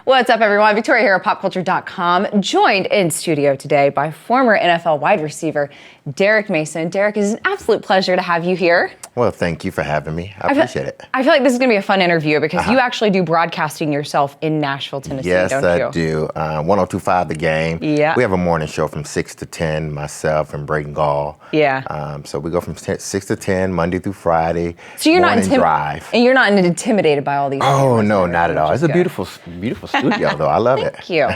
What's up, everyone? Victoria here at popculture.com, joined in studio today by former NFL wide receiver Derrick Mason. Derrick, it is an absolute pleasure to have you here. Well, thank you for having me. I appreciate it. I feel like this is going to be a fun interview because you actually do broadcasting yourself in Nashville, Tennessee, don't you? Yes, I do. 102.5 The Game. Yeah. We have a morning show from 6 to 10, myself and Braden Gall. Yeah. So we go from 6 to 10, Monday through Friday. So you're morning drive. And you're not intimidated by all these Oh, no, not at all. It's a beautiful studio, though. I love it. Thank you.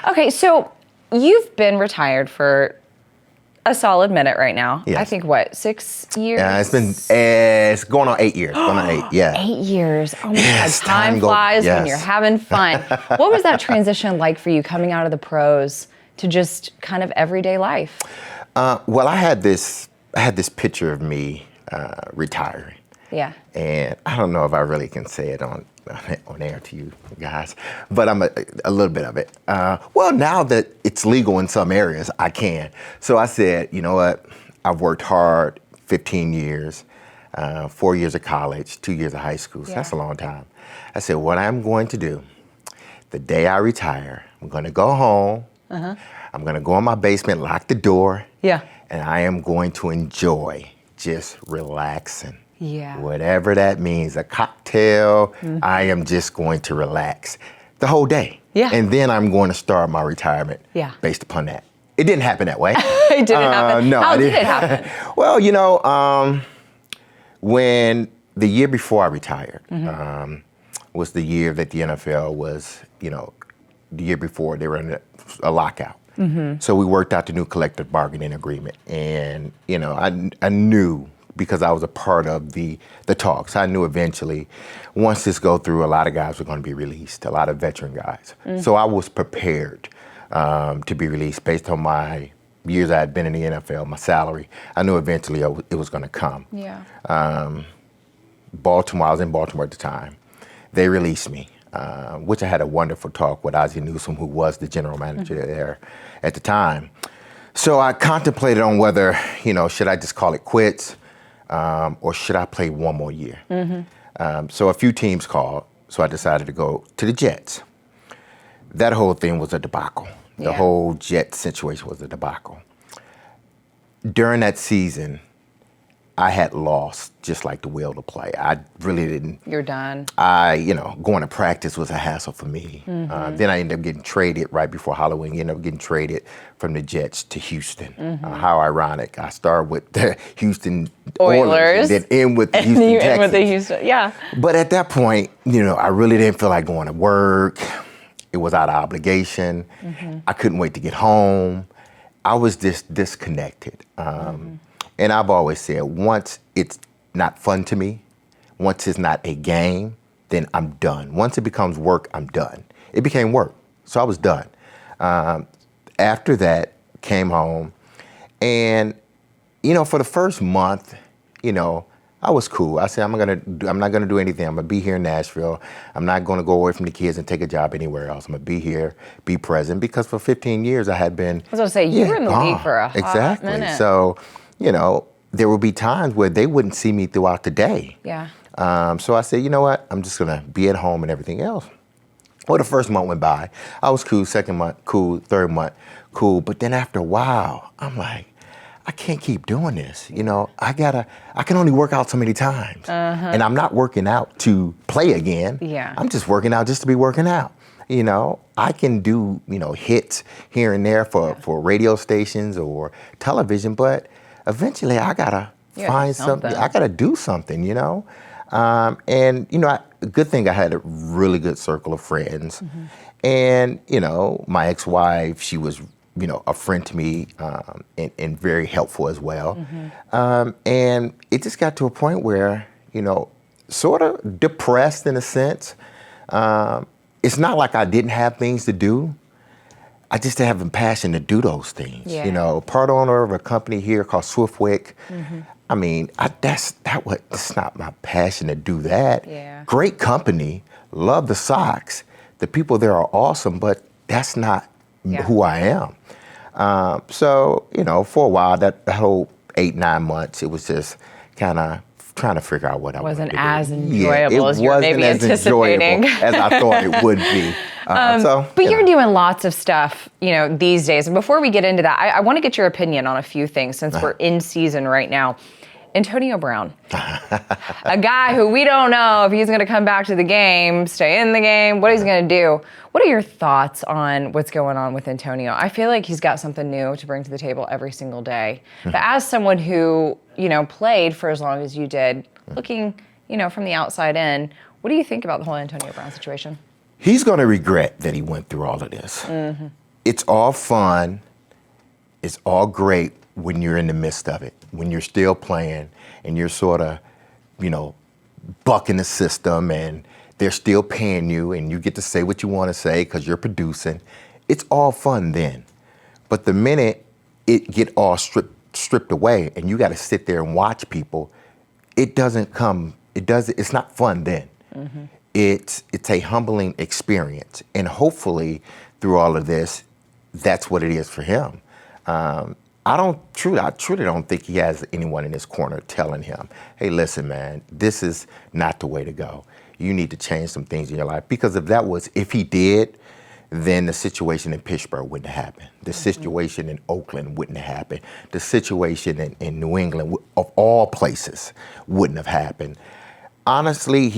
Okay, so you've been retired for a solid minute right now. Yes. I think, what, 6 years? It's going on 8 years. Going on 8, yeah. 8 years. Oh my Yes, God, time flies when you're having fun. What was that transition like for you coming out of the pros to just kind of everyday life? Well, I had this picture of me retiring. Yeah. And I don't know if I really can say it on air to you guys, but I'm a little bit of it. Well, now that it's legal in some areas, I can. So I said, you know what? I've worked hard 15 years, 4 years of college, 2 years of high school. So that's a long time. I said, what I'm going to do, the day I retire, I'm going to go home. I'm going to go in my basement, lock the door. Yeah. And I am going to enjoy just relaxing. Yeah. Whatever that means, a cocktail, I am just going to relax the whole day. Yeah. And then I'm going to start my retirement based upon that. It didn't happen that way. It didn't happen? No, How did it happen? Well, you know, when the year before I retired was the year that the NFL was, you know, the year before they were in a lockout. So we worked out the new collective bargaining agreement. And, you know, I knew, because I was a part of the talks, I knew eventually, once this go through, a lot of guys were going to be released, a lot of veteran guys. So I was prepared to be released based on my years I had been in the NFL, my salary. I knew eventually it was going to come. Yeah. Baltimore, I was in Baltimore at the time. They released me, which I had a wonderful talk with Ozzie Newsome, who was the general manager there at the time. So I contemplated on whether, you know, should I just call it quits? Or should I play one more year? So a few teams called, so I decided to go to the Jets. That whole thing was a debacle. The whole Jet situation was a debacle. During that season, I had lost just like the will to play. I really didn't. You're done. Going to practice was a hassle for me. Then I ended up getting traded right before Halloween. Ended up getting traded from the Jets to Houston. How ironic. I started with the Houston Oilers, then end with the Houston Texans. With the Houston, But at that point, you know, I really didn't feel like going to work. It was out of obligation. I couldn't wait to get home. I was just disconnected. And I've always said, once it's not fun to me, once it's not a game, then I'm done. Once it becomes work, I'm done. It became work, so I was done. After that, came home, and, you know, for the first month, you know, I was cool. I said, I'm not gonna do anything. I'm gonna be here in Nashville. I'm not gonna go away from the kids and take a job anywhere else. I'm gonna be here, be present, because for 15 years I had been. I was gonna say, you were in the league for a hot minute. So, you know, there would be times where they wouldn't see me throughout the day. Yeah. So I said, you know what? I'm just gonna be at home and everything else. Well, the first month went by. I was cool. Second month, cool. Third month, cool. But then after a while, I'm like, I can't keep doing this. You know, I can only work out so many times. And I'm not working out to play again. Yeah. I'm just working out just to be working out. You know, I can do, you know, hits here and there for radio stations or television, but eventually I gotta find something. I gotta do something, you know? And, you know, good thing I had a really good circle of friends. And, you know, my ex-wife, she was, you know, a friend to me and very helpful as well. And it just got to a point where, you know, sort of depressed in a sense. It's not like I didn't have things to do. I just didn't have the passion to do those things. Yeah. You know, part owner of a company here called Swiftwick. I mean, that's not my passion to do that. Yeah. Great company, love the Sox. The people there are awesome, but that's not who I am. So, you know, for a while, that whole 8-9 months, it was just kind of trying to figure out what I wanted to do. Wasn't as enjoyable as you were maybe anticipating. It wasn't as enjoyable as I thought it would be. But you're doing lots of stuff, these days. And before we get into that, I want to get your opinion on a few things since we're in season right now. Antonio Brown, a guy who we don't know if he's going to come back to the game, stay in the game, what he's going to do. What are your thoughts on what's going on with Antonio? I feel like he's got something new to bring to the table every single day. But as someone who, played for as long as you did, looking, from the outside in, what do you think about the whole Antonio Brown situation? He's going to regret that he went through all of this. It's all fun. It's all great when you're in the midst of it, when you're still playing and you're sort of, bucking the system and they're still paying you and you get to say what you want to say because you're producing. It's all fun then. But the minute it get all stripped away and you got to sit there and watch people, it's not fun then. It's a humbling experience. And hopefully through all of this, that's what it is for him. I truly don't think he has anyone in his corner telling him, hey, listen, man, this is not the way to go. You need to change some things in your life. Because if he did, then the situation in Pittsburgh wouldn't have happened. The situation in Oakland wouldn't have happened. The situation in New England, of all places, wouldn't have happened. Honestly,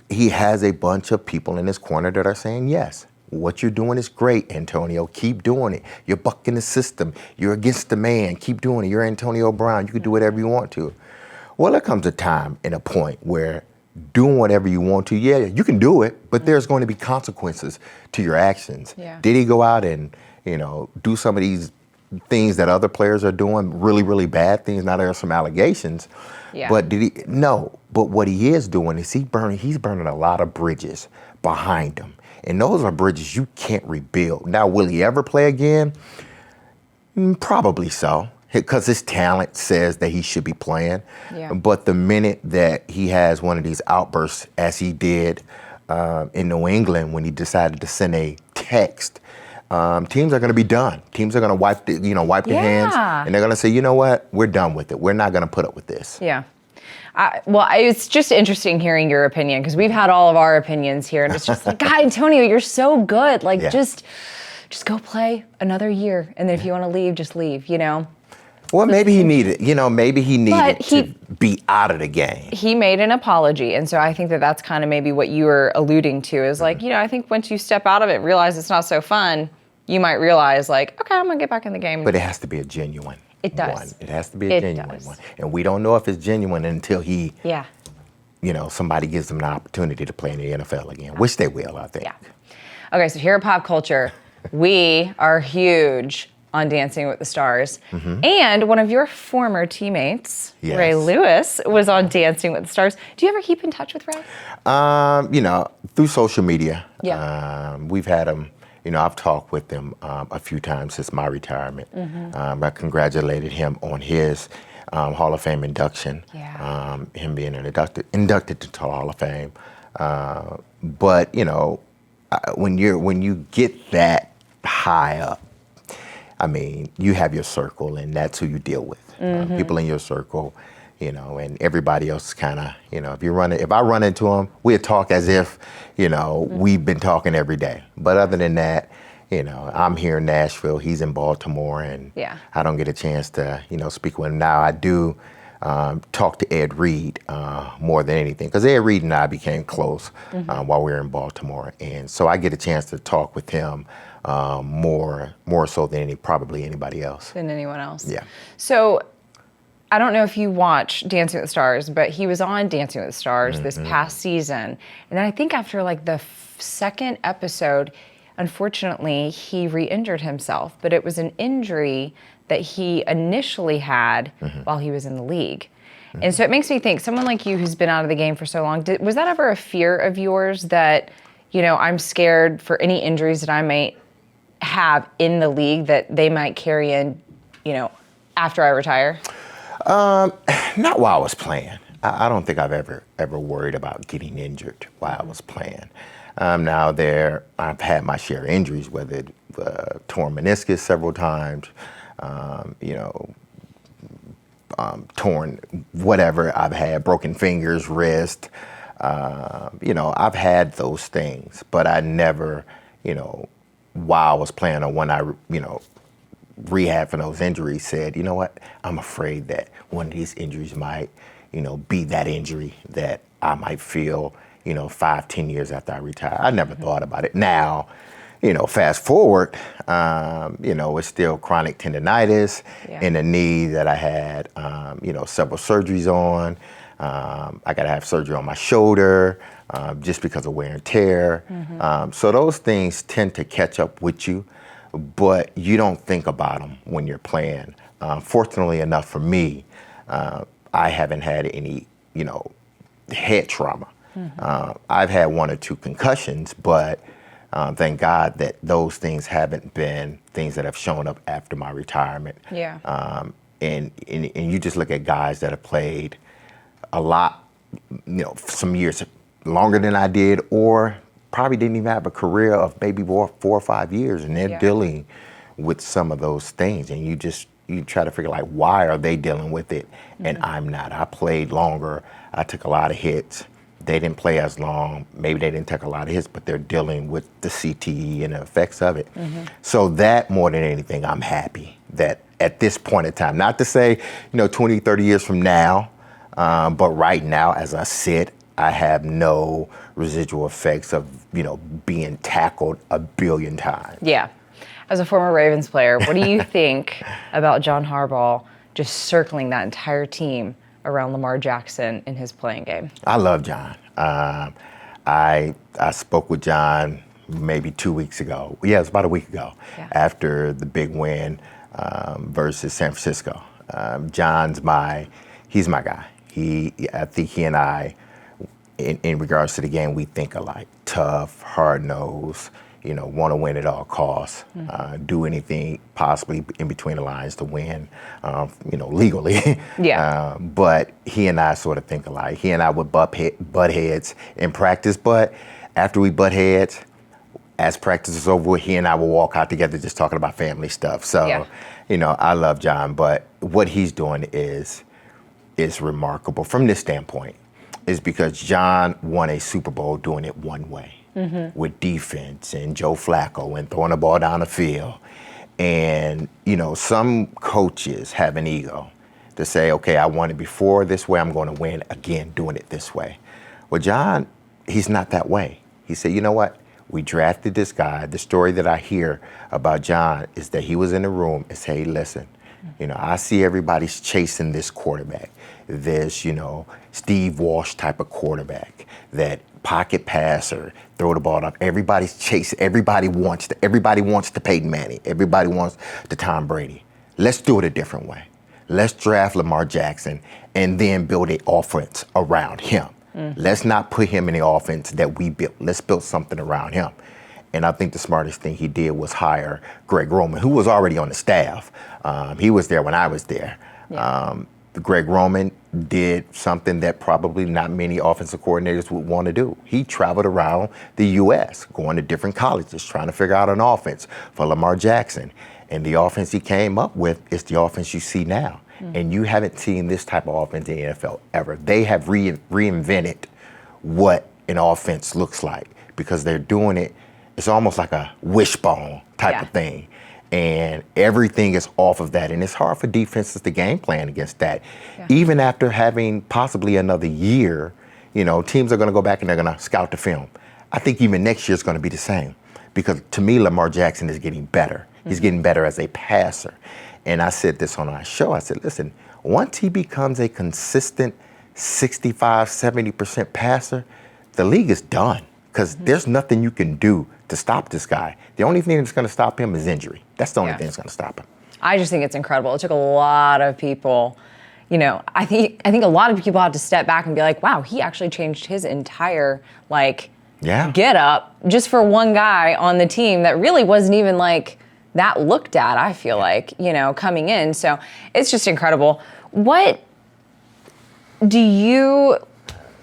he has a bunch of people in his corner that are saying, yes, what you're doing is great, Antonio. Keep doing it. You're bucking the system. You're against the man. Keep doing it. You're Antonio Brown. You can do whatever you want to. Well, there comes a time and a point where doing whatever you want to, yeah, you can do it, but there's going to be consequences to your actions. Yeah. Did he go out and, do some of these things that other players are doing, really, really bad things? Now there are some allegations, but did he? No. But what he is doing is he's burning a lot of bridges behind him. And those are bridges you can't rebuild. Now, will he ever play again? Probably so, because his talent says that he should be playing. Yeah. But the minute that he has one of these outbursts, as he did in New England when he decided to send a text, teams are going to be done. Teams are going to wipe their hands, and they're going to say, you know what, we're done with it. We're not going to put up with this. Yeah. It's just interesting hearing your opinion because we've had all of our opinions here, and it's just like, God, Antonio, you're so good. Like, just go play another year, and then if you want to leave, just leave. Well, maybe he needed, to be out of the game. He made an apology, and so I think that's kind of maybe what you were alluding to is like, I think once you step out of it, realize it's not so fun, you might realize like, okay, I'm gonna get back in the game. But it has to be a genuine. It does. One. It has to be a genuine one. And we don't know if it's genuine until somebody gives them an opportunity to play in the NFL again, which they will, I think. Yeah. Okay, so here at Pop Culture, we are huge on Dancing with the Stars. And one of your former teammates, Ray Lewis, was on Dancing with the Stars. Do you ever keep in touch with Ray? Through social media. Yeah. We've had him. I've talked with him a few times since my retirement. I congratulated him on his Hall of Fame induction, him being inducted to the Hall of Fame. But when you get that high up, I mean, you have your circle, and that's who you deal with. People in your circle, and everybody else kind of, if I run into him, we'll talk as if, we've been talking every day. But other than that, I'm here in Nashville, he's in Baltimore, and I don't get a chance to, speak with him. Now, I do talk to Ed Reed more than anything, because Ed Reed and I became close while we were in Baltimore. And so I get a chance to talk with him more so than probably anybody else. Than anyone else. Yeah. So I don't know if you watch Dancing with the Stars, but he was on Dancing with the Stars this past season. And then I think after like the second episode, unfortunately, he re-injured himself. But it was an injury that he initially had while he was in the league. And so it makes me think, someone like you who's been out of the game for so long, was that ever a fear of yours that, I'm scared for any injuries that I might have in the league that they might carry in, after I retire? Not while I was playing. I don't think I've ever worried about getting injured while I was playing. Now I've had my share of injuries, whether torn meniscus several times, torn whatever I've had, broken fingers, wrist. I've had those things, but I never, while I was playing or when I, rehab for those injuries, said, you know what, I'm afraid that one of these injuries might, be that injury that I might feel, 5, 10 years after I retire. I never thought about it. Now, fast forward, it's still chronic tendonitis in the knee that I had, several surgeries on. I got to have surgery on my shoulder just because of wear and tear. So those things tend to catch up with you, but you don't think about them when you're playing. Fortunately enough for me, I haven't had any, head trauma. I've had 1 or 2 concussions, but thank God that those things haven't been things that have shown up after my retirement. And you just look at guys that have played a lot, some years longer than I did, or probably didn't even have a career of maybe 4 or 5 years, and they're dealing with some of those things, and you try to figure like, why are they dealing with it and I'm not? I played longer. I took a lot of hits. They didn't play as long. Maybe they didn't take a lot of hits, but they're dealing with the CTE and the effects of it. So that more than anything, I'm happy that at this point in time, not to say, 20, 30 years from now, but right now, as I sit, I have no residual effects of, being tackled a billion times. Yeah. As a former Ravens player, what do you think about John Harbaugh just circling that entire team around Lamar Jackson in his playing game? I love John. I spoke with John maybe 2 weeks ago. Yeah, it was about a week ago after the big win versus San Francisco. He's my guy. I think he and I, in regards to the game, we think alike. Tough, hard-nosed, want to win at all costs, do anything possibly in between the lines to win, legally. But he and I sort of think alike. He and I would butt heads in practice, but after we butt heads, as practice is over, he and I will walk out together just talking about family stuff. So, I love John, but what he's doing is remarkable from this standpoint, is because John won a Super Bowl doing it one way. With defense and Joe Flacco and throwing the ball down the field. And, some coaches have an ego to say, okay, I won it before this way, I'm going to win again doing it this way. Well, John, he's not that way. He said, you know what? We drafted this guy. The story that I hear about John is that he was in the room and said, hey, listen, I see everybody's chasing this quarterback. This, Steve Walsh type of quarterback, that pocket passer, throw the ball up. Everybody's chasing. Everybody wants to Peyton Manning. Everybody wants the Tom Brady. Let's do it a different way. Let's draft Lamar Jackson and then build an offense around him. Let's not put him in the offense that we built. Let's build something around him. And I think the smartest thing he did was hire Greg Roman, who was already on the staff. He was there when I was there. Greg Roman did something that probably not many offensive coordinators would want to do. He traveled around the U.S., going to different colleges, trying to figure out an offense for Lamar Jackson. And the offense he came up with is the offense you see now. And you haven't seen this type of offense in the NFL ever. They have reinvented what an offense looks like because they're doing it. It's almost like a wishbone type of thing. And everything is off of that. And it's hard for defenses to game plan against that. Even after having possibly another year, teams are going to go back and they're going to scout the film. I think even next year is going to be the same because to me, Lamar Jackson is getting better. He's getting better as a passer. And I said this on our show. I said, listen, once he becomes a consistent 65, 70% passer, the league is done because there's nothing you can do to stop this guy. The only thing that's going to stop him is injury. That's the only thing that's going to stop him. I just think it's incredible. It took a lot of people, I think a lot of people have to step back and be like, wow, he actually changed his entire get up just for one guy on the team that really wasn't even that looked at, I feel like, coming in. So it's just incredible. What do you,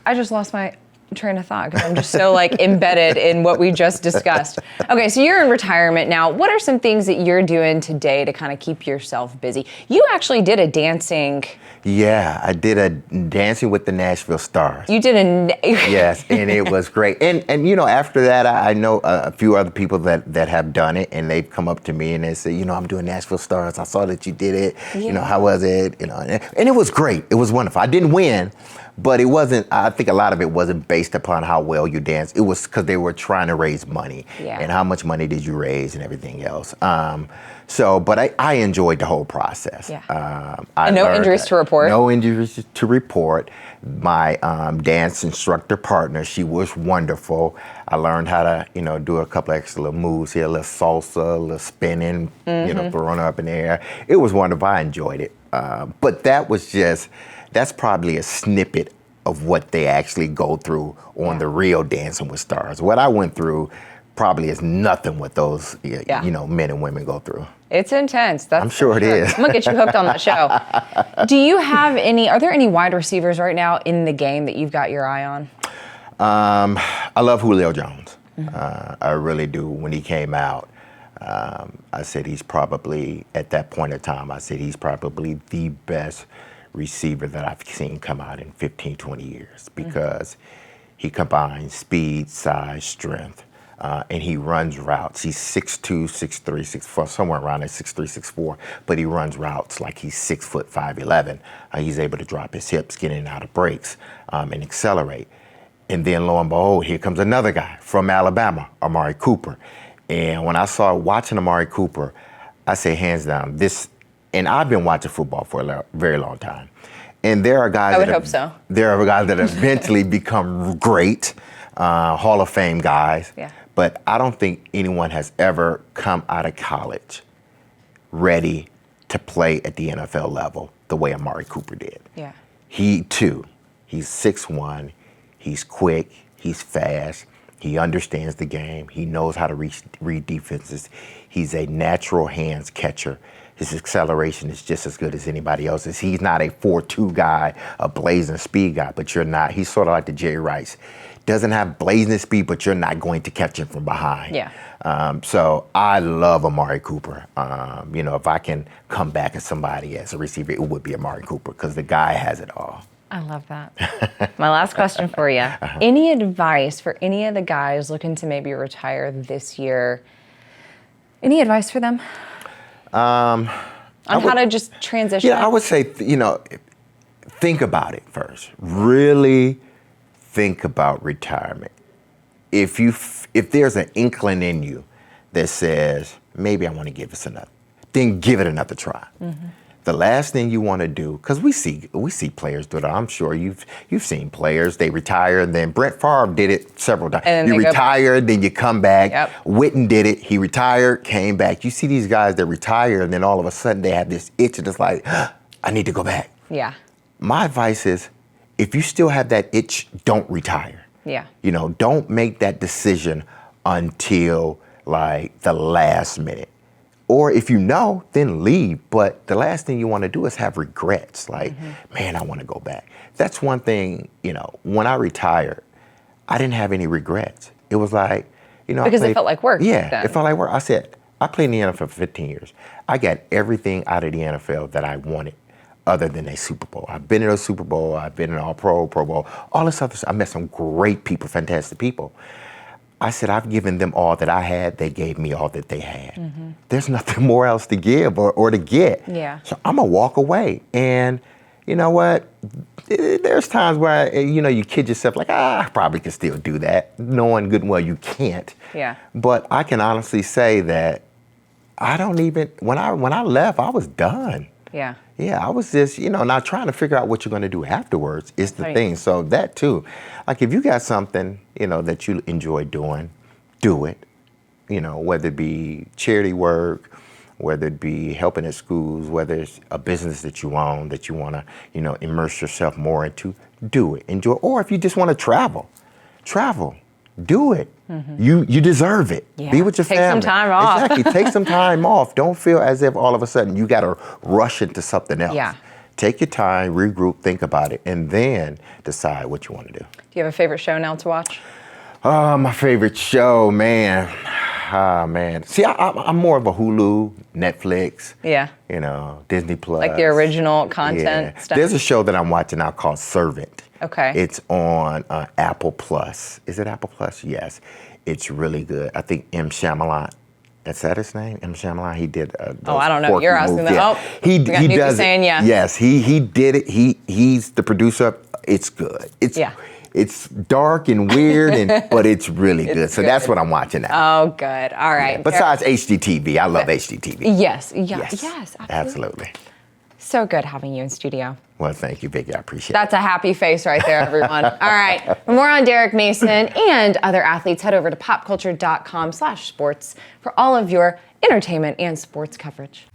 I just lost my train of thought because I'm just so like embedded in what we just discussed. Okay, so you're in retirement now. What are some things that you're doing today to kind of keep yourself busy? You actually did a dancing. Yeah, I did a Dancing with the Nashville Stars. You did a. Yes, and it was great. And you know, after that, I know a few other people that have done it, and they've come up to me and they say, you know, I'm doing Nashville Stars. I saw that you did it. Yeah. You know, how was it? You know, and it was great. It was wonderful. I didn't win, but it wasn't. I think a lot of it wasn't based upon how well you danced. It was because they were trying to raise money, and how much money did you raise and everything else. But I enjoyed the whole process. Yeah. And no injuries to report? No injuries to report. My dance instructor partner, she was wonderful. I learned how to, you know, do a couple extra little moves here, a little salsa, a little spinning, you know, throwing up in the air. It was wonderful. I enjoyed it. But that's probably a snippet of what they actually go through on the real Dancing with Stars. What I went through probably is nothing what those you know, men and women go through. It's intense. I'm sure it is. I'm gonna get you hooked on that show. Do you have are there any wide receivers right now in the game that you've got your eye on? I love Julio Jones. I really do. When he came out, I said he's probably, at that point in time, I said he's probably the best receiver that I've seen come out in 15, 20 years because he combines speed, size, strength. And he runs routes. He's 6'2", 6'3", 6'4", somewhere around there, 6'3", 6'4", but he runs routes like he's 6 foot 5'11". He's able to drop his hips, get in and out of breaks, and accelerate. And then lo and behold, here comes another guy from Alabama, Amari Cooper. And when I saw watching Amari Cooper, I say hands down, and I've been watching football for a very long time. And there are guys there are guys that eventually become great, Hall of Fame guys. Yeah. But I don't think anyone has ever come out of college ready to play at the NFL level the way Amari Cooper did. Yeah. He too, he's 6'1", he's quick, he's fast, he understands the game, he knows how to read defenses. He's a natural hands catcher. His acceleration is just as good as anybody else's. He's not a 4'2" guy, a blazing speed guy, but you're not. He's sort of like the Jerry Rice. Doesn't have blazing speed, but you're not going to catch him from behind. Yeah. So I love Amari Cooper. You know, if I can come back as somebody as a receiver, it would be Amari Cooper because the guy has it all. I love that. My last question for you. Any advice for any of the guys looking to maybe retire this year? Any advice for them? On how to just transition? Yeah, I would say, you know, think about it first. Really think about retirement. If there's an inkling in you that says, maybe I want to give this another, then give it another try. The last thing you want to do, because we see players do that. I'm sure you've seen players, they retire, and then Brett Favre did it several times. You retire, then you come back. Yep. Witten did it. He retired, came back. You see these guys that retire, and then all of a sudden they have this itch, and it's like, I need to go back. Yeah. My advice is, if you still have that itch, don't retire. Yeah. You know, don't make that decision until like the last minute. Or if you know, then leave. But the last thing you want to do is have regrets. Like, man, I want to go back. That's one thing, you know, when I retired, I didn't have any regrets. It was like, you know. Because it felt like work. Yeah, then. It felt like work. I said, I played in the NFL for 15 years. I got everything out of the NFL that I wanted other than a Super Bowl. I've been in a Super Bowl. I've been in All-Pro, Pro Bowl, all this other stuff. I met some great people, fantastic people. I said, I've given them all that I had. They gave me all that they had. There's nothing more else to give or to get. Yeah. So I'm going to walk away. And you know what? There's times where, you know, you kid yourself like, I probably can still do that, knowing good and well you can't. Yeah. But I can honestly say that I don't even, when I left, I was done. Yeah. Yeah, I was just, you know, not trying to figure out what you're going to do afterwards is the thing. So that too, like if you got something, you know, that you enjoy doing, do it. You know, whether it be charity work, whether it be helping at schools, whether it's a business that you own that you want to, you know, immerse yourself more into, do it, enjoy. Or if you just want to travel, do it. You deserve it. Yeah. Be with your family. Take some time off. Exactly. Take some time off. Don't feel as if all of a sudden you got to rush into something else. Yeah. Take your time, regroup, think about it, and then decide what you want to do. Do you have a favorite show now to watch? Oh, my favorite show, man. Ah, man. See, I'm more of a Hulu, Netflix, Yeah. Disney Plus. Like the original content stuff? There's a show that I'm watching now called Servant. Okay. It's on Apple Plus. Is it Apple Plus? Yes. It's really good. I think M. Shyamalan. Is that his name? M. Shyamalan. He did. I don't know. You're asking movies. that. Yeah. Oh, he Nikki does saying it. yes. Yes, he did it. He's the producer. It's good. It's dark and weird, but it's really good. So that's what I'm watching now. Oh, good. All right. Yeah. Besides HGTV, I love HGTV. Yes, absolutely. So good having you in studio. Well, thank you, Vicky. I appreciate it. That's a happy face right there, everyone. All right. For more on Derrick Mason and other athletes, head over to popculture.com/sports for all of your entertainment and sports coverage.